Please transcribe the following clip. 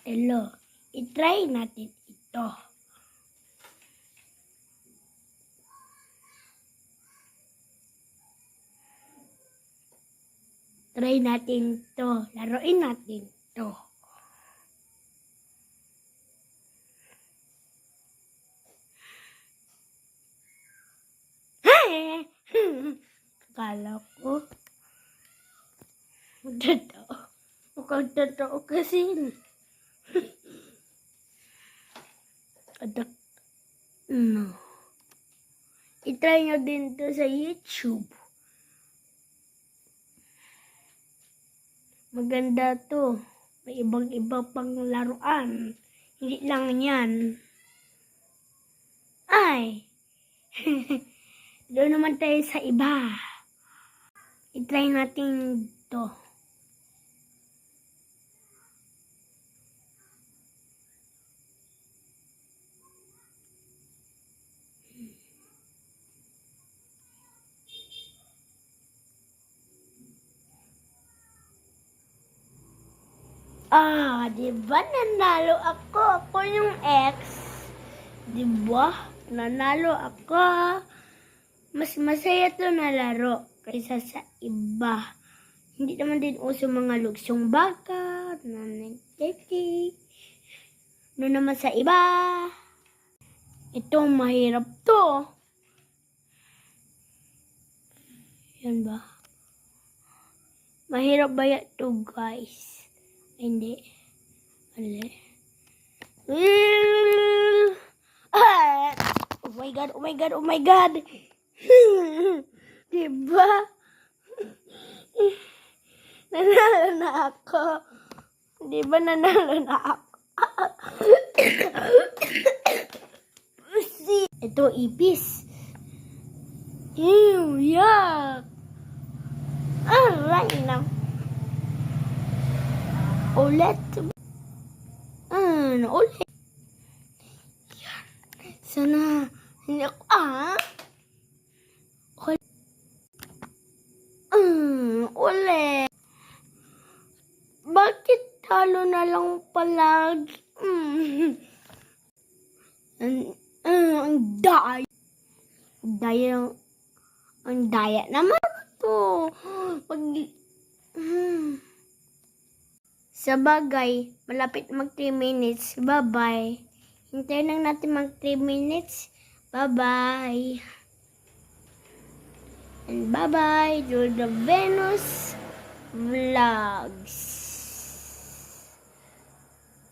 Hello, i-try natin ito. Try natin ito. Laruin natin ito. Akala ko. Totoo. Mukhang totoo kasi. No. I-try nyo din to sa YouTube. Maganda to. May ibang-iba pang laruan. Hindi lang yan. Ay! Doon naman tayo sa iba. I-try natin to. Diba nanalo ako? Ako yung ex. Diba? Nanalo ako. Mas masaya to na laro kaysa sa iba. Hindi naman din uso mga luksong baka, nanay-teki. Doon naman sa iba. Ito, mahirap to. Yan ba? Mahirap ba yan to, guys? Hindi. Mali. Oh my God, oh my God, oh my God. Diba? Nanalo na ako. Diba nanalo na ako? Ito, ipis. Ew, yuck. Right now. Ulit. Ulit. Yan. Sana. Hindi ako, ulit. Bakit talo na lang palagi? Ang daya. Ang daya naman to. Sa bagay, malapit mag 3 minutes. Bye-bye. Hintayin lang natin mag 3 minutes. Bye-bye. And bye-bye to the Venus Vlogs.